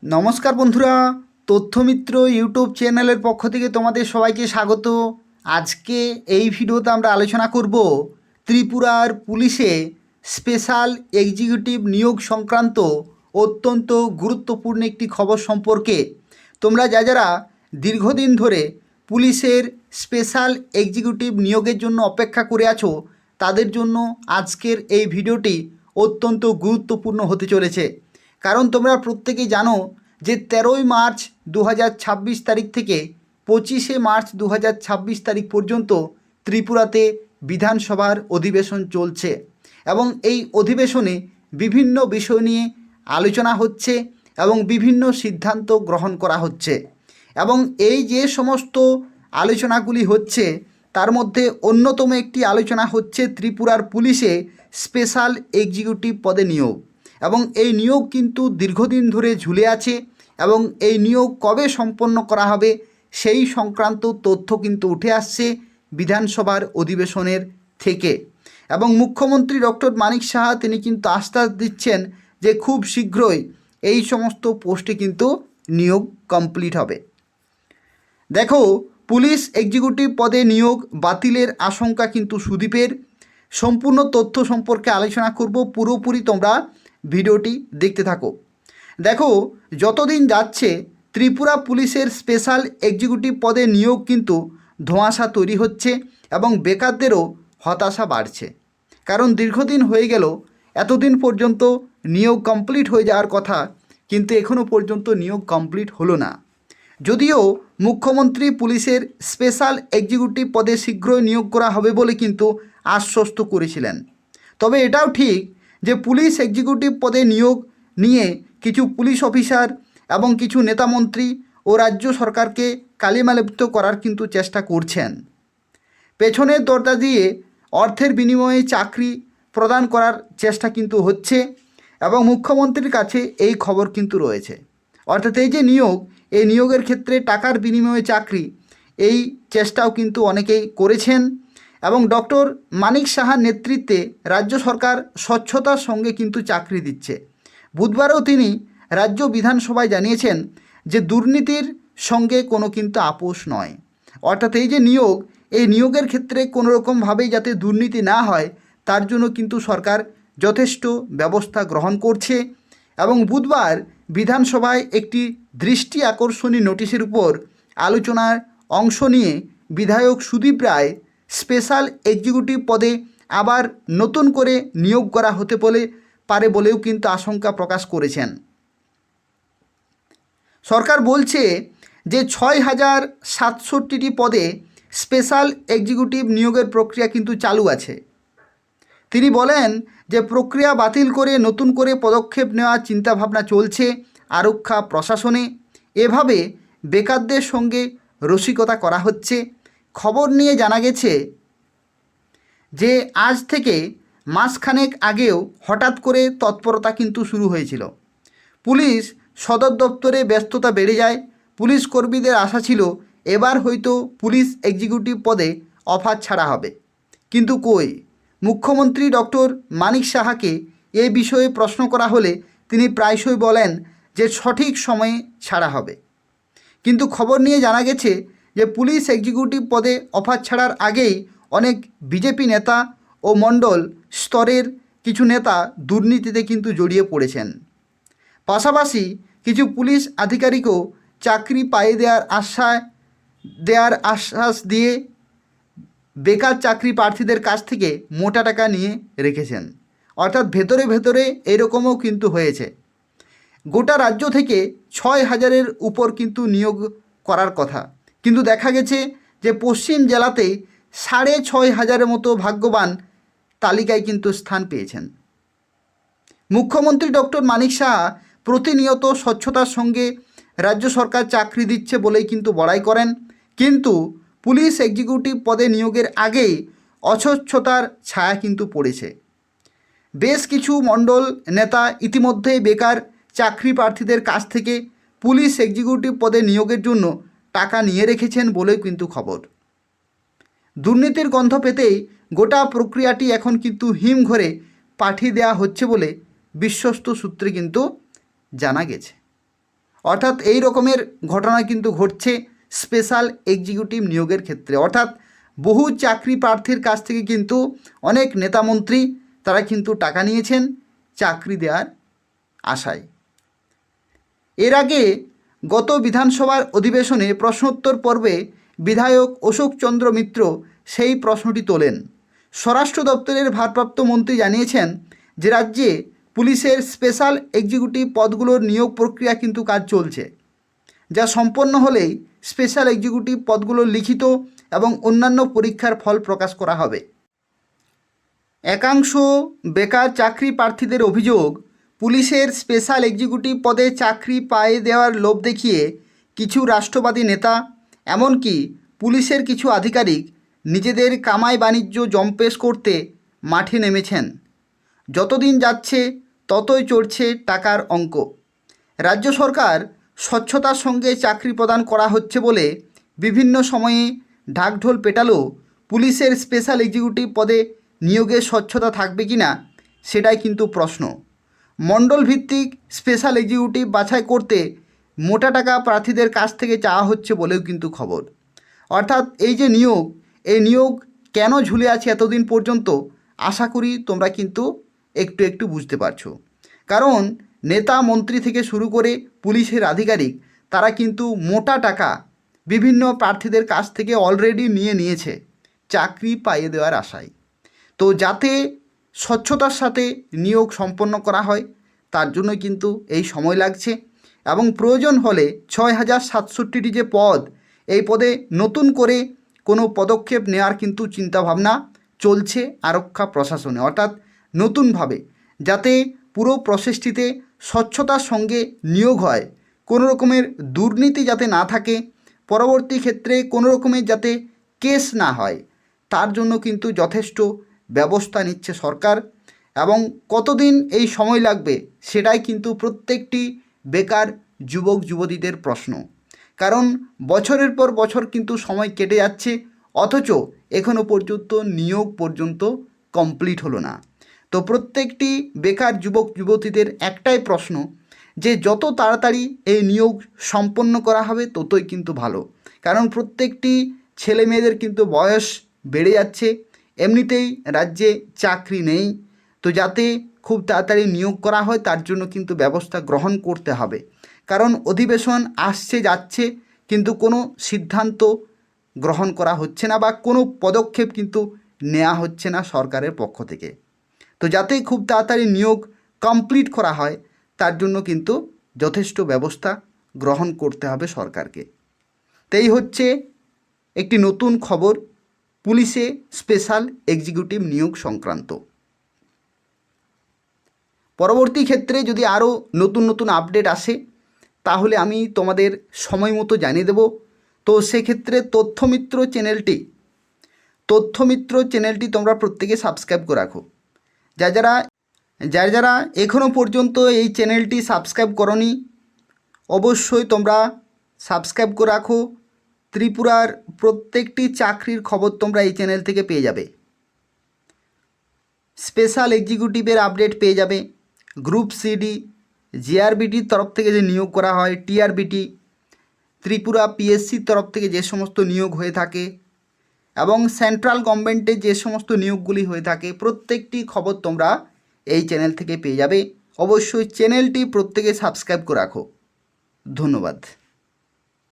নমস্কার বন্ধুরা, তথ্যমিত্র ইউটিউব চ্যানেলের পক্ষ থেকে তোমাদের সবাইকে স্বাগত। আজকে এই ভিডিওতে আমরা আলোচনা করব ত্রিপুরার পুলিশে স্পেশাল এক্সিকিউটিভ নিয়োগ সংক্রান্ত অত্যন্ত গুরুত্বপূর্ণ একটি খবর সম্পর্কে। তোমরা যারা দীর্ঘদিন ধরে পুলিশের স্পেশাল এক্সিকিউটিভ নিয়োগের জন্য অপেক্ষা করে আছো, তাদের জন্য আজকের এই ভিডিওটি অত্যন্ত গুরুত্বপূর্ণ হতে চলেছে। কারণ তোমরা প্রত্যেকেই জানো যে 13ই মার্চ 2026 তারিখ থেকে 25শে মার্চ 2026 তারিখ পর্যন্ত ত্রিপুরাতে বিধানসভার অধিবেশন চলছে এবং এই অধিবেশনে বিভিন্ন বিষয় নিয়ে আলোচনা হচ্ছে এবং বিভিন্ন সিদ্ধান্ত গ্রহণ করা হচ্ছে। এবং এই যে সমস্ত আলোচনাগুলি হচ্ছে তার মধ্যে অন্যতম একটি আলোচনা হচ্ছে ত্রিপুরার পুলিশে স্পেশাল এক্সিকিউটিভ পদে নিয়োগ। এবং এই নিয়োগ কিন্তু দীর্ঘদিন ধরে ঝুলে আছে এবং এই নিয়োগ কবে সম্পন্ন করা হবে সেই সংক্রান্ত তথ্য কিন্তু উঠে আসছে বিধানসভার অধিবেশনের থেকে। এবং মুখ্যমন্ত্রী ডক্টর মানিক সাহা তিনি কিন্তু আশ্বাস দিচ্ছেন যে খুব শীঘ্রই এই সমস্ত পোস্টে কিন্তু নিয়োগ কমপ্লিট হবে। দেখো, পুলিশ এক্সিকিউটিভ পদে নিয়োগ বাতিলের আশঙ্কা কিন্তু সুদীপের। সম্পূর্ণ তথ্য সম্পর্কে আলোচনা করব, পুরোপুরি তোমরা ভিডিওটি দেখতে থাকো। দেখো, যতদিন যাচ্ছে ত্রিপুরা পুলিশের স্পেশাল এক্সিকিউটিভ পদে নিয়োগ কিন্তু ধোঁয়াশা তৈরি হচ্ছে এবং বেকারদেরও হতাশা বাড়ছে। কারণ দীর্ঘদিন হয়ে গেল, এতদিন পর্যন্ত নিয়োগ কমপ্লিট হয়ে যাওয়ার কথা, কিন্তু এখনও পর্যন্ত নিয়োগ কমপ্লিট হলো না। যদিও মুখ্যমন্ত্রী পুলিশের স্পেশাল এক্সিকিউটিভ পদে শীঘ্রই নিয়োগ করা হবে বলে কিন্তু আশ্বস্ত করেছিলেন, তবে এটাও ঠিক যে পুলিশ এক্সিকিউটিভ পদে নিয়োগ নিয়ে কিছু পুলিশ অফিসার এবং কিছু নেতামন্ত্রী ও রাজ্য সরকারকে কালিমালিপ্ত করার কিন্তু চেষ্টা করছেন। পেছনের দরজা দিয়ে অর্থের বিনিময়ে চাকরি প্রদান করার চেষ্টা কিন্তু হচ্ছে এবং মুখ্যমন্ত্রীর কাছে এই খবর কিন্তু রয়েছে। অর্থাৎ এই যে নিয়োগ, এই নিয়োগের ক্ষেত্রে টাকার বিনিময়ে চাকরি, এই চেষ্টাও কিন্তু অনেকেই করেছেন। এবং ডক্টর মানিক সাহার নেতৃত্বে রাজ্য সরকার স্বচ্ছতার সঙ্গে কিন্তু চাকরি দিচ্ছে। বুধবারেও তিনি রাজ্য বিধানসভায় জানিয়েছেন যে দুর্নীতির সঙ্গে কোনো কিন্তু আপোষ নয়। অর্থাৎ এই যে নিয়োগ, এই নিয়োগের ক্ষেত্রে কোনো রকমভাবেই যাতে দুর্নীতি না হয় তার জন্য কিন্তু সরকার যথেষ্ট ব্যবস্থা গ্রহণ করছে। এবং বুধবার বিধানসভায় একটি দৃষ্টি আকর্ষণী নোটিশের উপর আলোচনার অংশ নিয়ে বিধায়ক সুদীপ রায় স্পেশাল এক্সিকিউটিভ পদে আবার নতুন করে নিয়োগ করা হতে পারে বলেও কিন্তু আশঙ্কা প্রকাশ করেছেন। সরকার বলছে যে 6,067টি পদে স্পেশাল এক্সিকিউটিভ নিয়োগের প্রক্রিয়া কিন্তু চালু আছে। তিনি বলেন যে প্রক্রিয়া বাতিল করে নতুন করে পদক্ষেপ নেওয়ার চিন্তাভাবনা চলছে আরক্ষা প্রশাসনে। এভাবে বেকারদের সঙ্গে রসিকতা করা হচ্ছে। খবর নিয়ে জানা গেছে যে আজ থেকে মাসখানেক আগেও হঠাৎ করে তৎপরতা কিন্তু শুরু হয়েছিল। পুলিশ সদর দপ্তরে ব্যস্ততা বেড়ে যায়। পুলিশ কর্মীদের আশা ছিল এবার হয়তো পুলিশ এক্সিকিউটিভ পদে অফার ছাড়া হবে, কিন্তু কই। মুখ্যমন্ত্রী ডক্টর মানিক সাহাকে এ বিষয়ে প্রশ্ন করা হলে তিনি প্রায়শই বলেন যে সঠিক সময়ে ছাড়া হবে। কিন্তু খবর নিয়ে জানা গেছে যে পুলিশ এক্সিকিউটিভ পদে অফার ছাড়ার আগেই অনেক বিজেপি নেতা ও মণ্ডল স্তরের কিছু নেতা দুর্নীতিতে কিন্তু জড়িয়ে পড়েছেন। পাশাপাশি কিছু পুলিশ আধিকারিকও চাকরি পাইয়ে দেওয়ার আশ্বাস দিয়ে বেকার চাকরি প্রার্থীদের কাছ থেকে মোটা টাকা নিয়ে রেখেছেন। অর্থাৎ ভেতরে ভেতরে এরকমও কিন্তু হয়েছে। গোটা রাজ্য থেকে 6,000-এর উপর কিন্তু নিয়োগ করার কথা, কিন্তু দেখা গেছে যে পশ্চিম জেলাতেই 6,500-এর মতো ভাগ্যবান তালিকায় কিন্তু স্থান পেয়েছেন। মুখ্যমন্ত্রী ডক্টর মানিক সাহা প্রতিনিয়ত স্বচ্ছতার সঙ্গে রাজ্য সরকার চাকরি দিচ্ছে বলেই কিন্তু বড়াই করেন, কিন্তু পুলিশ এক্সিকিউটিভ পদে নিয়োগের আগেই অস্বচ্ছতার ছায়া কিন্তু পড়েছে। বেশ কিছু মণ্ডল নেতা ইতিমধ্যেই বেকার চাকরি প্রার্থীদের কাছ থেকে পুলিশ এক্সিকিউটিভ পদে নিয়োগের জন্য টাকা নিয়ে রেখেছেন বলেও কিন্তু খবর। দুর্নীতির গন্ধ পেতেই গোটা প্রক্রিয়াটি এখন কিন্তু হিমঘরে পাঠিয়ে দেওয়া হচ্ছে বলে বিশ্বস্ত সূত্রে কিন্তু জানা গেছে। অর্থাৎ এই রকমের ঘটনা কিন্তু ঘটছে স্পেশাল এক্সিকিউটিভ নিয়োগের ক্ষেত্রে। অর্থাৎ বহু চাকরি প্রার্থীর কাছ থেকে কিন্তু অনেক নেতামন্ত্রী তারা কিন্তু টাকা নিয়েছেন চাকরি দেওয়ার আশায়। এর আগে গত বিধানসভার অধিবেশনে প্রশ্নোত্তর পর্বে বিধায়ক অশোক চন্দ্র মিত্র সেই প্রশ্নটি তোলেন। স্বরাষ্ট্র দপ্তরের ভারপ্রাপ্ত মন্ত্রী জানিয়েছেন যে রাজ্যে পুলিশের স্পেশাল এক্সিকিউটিভ পদগুলোর নিয়োগ প্রক্রিয়া কিন্তু কাজ চলছে, যা সম্পন্ন হলেই স্পেশাল এক্সিকিউটিভ পদগুলোর লিখিত এবং অন্যান্য পরীক্ষার ফল প্রকাশ করা হবে। একাংশ বেকার চাকরি প্রার্থীদের অভিযোগ, পুলিশের স্পেশাল এক্সিকিউটিভ পদে চাকরি পাইয়ে দেওয়ার লোভ দেখিয়ে কিছু রাষ্ট্রবাদী নেতা, এমনকি পুলিশের কিছু আধিকারিক নিজেদের কামাই বাণিজ্য জম্পেশ করতে মাঠে নেমেছেন। যতদিন যাচ্ছে ততই চড়ছে টাকার অঙ্ক। রাজ্য সরকার স্বচ্ছতার সঙ্গে চাকরি প্রদান করা হচ্ছে বলে বিভিন্ন সময়ে ঢাকঢোল পেটালেও পুলিশের স্পেশাল এক্সিকিউটিভ পদে নিয়োগে স্বচ্ছতা থাকবে কি না সেটাই কিন্তু প্রশ্ন। মণ্ডল ভিত্তিক স্পেশাল এক্সিকিউটিভ বাছাই করতে মোটা টাকা প্রার্থীদের কাছ থেকে চাওয়া হচ্ছে বলেও কিন্তু খবর। অর্থাৎ এই যে নিয়োগ, এই নিয়োগ কেন ঝুলে আছে এতদিন পর্যন্ত, আশা করি তোমরা কিন্তু একটু বুঝতে পারছো। কারণ নেতা মন্ত্রী থেকে শুরু করে পুলিশের আধিকারিক তারা কিন্তু মোটা টাকা বিভিন্ন প্রার্থীদের কাছ থেকে অলরেডি নিয়েছে চাকরি পাইয়ে দেওয়ার আশায়। তো যাতে স্বচ্ছতার সাথে নিয়োগ সম্পন্ন করা হয় তার জন্য কিন্তু এই সময় লাগছে, এবং প্রয়োজন হলে 6067টি যে পদ, এই পদে নতুন করে কোনো পদক্ষেপ নেওয়ার কিন্তু চিন্তাভাবনা চলছে আরক্ষা প্রশাসনে। অর্থাৎ নতুনভাবে যাতে পুরো প্রসেসটিতে স্বচ্ছতার সঙ্গে নিয়োগ হয়, কোনো রকমের দুর্নীতি যাতে না থাকে, পরবর্তী ক্ষেত্রে কোনো রকমের যাতে কেস না হয়, তার জন্য কিন্তু যথেষ্ট ব্যবস্থা নিচ্ছে সরকার। এবং কতদিন এই সময় লাগবে সেটাই কিন্তু প্রত্যেকটি বেকার যুবক যুবতীদের প্রশ্ন। কারণ বছরের পর বছর কিন্তু সময় কেটে যাচ্ছে, অথচ এখনও পর্যন্ত নিয়োগ পর্যন্ত কমপ্লিট হলো না। তো প্রত্যেকটি বেকার যুবক যুবতীদের একটাই প্রশ্ন যে যত তাড়াতাড়ি এই নিয়োগ সম্পন্ন করা হবে ততই কিন্তু ভালো। কারণ প্রত্যেকটি ছেলে মেয়েদের কিন্তু বয়স বেড়ে যাচ্ছে, এমনিতেই রাজ্যে চাকরি নেই। তো যাতে খুব তাড়াতাড়ি নিয়োগ করা হয় তার জন্য কিন্তু ব্যবস্থা গ্রহণ করতে হবে। কারণ অধিবেশন আসছে যাচ্ছে কিন্তু কোনো সিদ্ধান্ত গ্রহণ করা হচ্ছে না বা কোনো পদক্ষেপ কিন্তু নেওয়া হচ্ছে না সরকারের পক্ষ থেকে। তো যাতে খুব তাড়াতাড়ি নিয়োগ কমপ্লিট করা হয় তার জন্য কিন্তু যথেষ্ট ব্যবস্থা গ্রহণ করতে হবে সরকারকে। তো এই হচ্ছে একটি নতুন খবর পুলিশে স্পেশাল এক্সিকিউটিভ নিয়োগ সংক্রান্ত। পরবর্তী ক্ষেত্রে যদি আরও নতুন আপডেট আসে তাহলে আমি তোমাদের সময় মতো জানিয়ে দেব। তো সেক্ষেত্রে তথ্যমিত্র চ্যানেলটি তোমরা প্রত্যেকে সাবস্ক্রাইব করে রাখো। যারা এখনও পর্যন্ত এই চ্যানেলটি সাবস্ক্রাইব করনি অবশ্যই তোমরা সাবস্ক্রাইব করে রাখো। ত্রিপুরার প্রত্যেকটি চাকরির খবর তোমরা এই চ্যানেল থেকে পেয়ে যাবে। স্পেশাল এক্সিকিউটিভের আপডেট পেয়ে যাবে, গ্রুপ সিডি, জিআরবিটির তরফ থেকে যে নিয়োগ করা হয়, টিআরবিটি, ত্রিপুরা পিএসসির তরফ থেকে যে সমস্ত নিয়োগ হয়ে থাকে এবং সেন্ট্রাল গভর্নমেন্টের যে সমস্ত নিয়োগগুলি হয়ে থাকে প্রত্যেকটি খবর তোমরা এই চ্যানেল থেকে পেয়ে যাবে। অবশ্যই চ্যানেলটি প্রত্যেকে সাবস্ক্রাইব করে রাখো। ধন্যবাদ।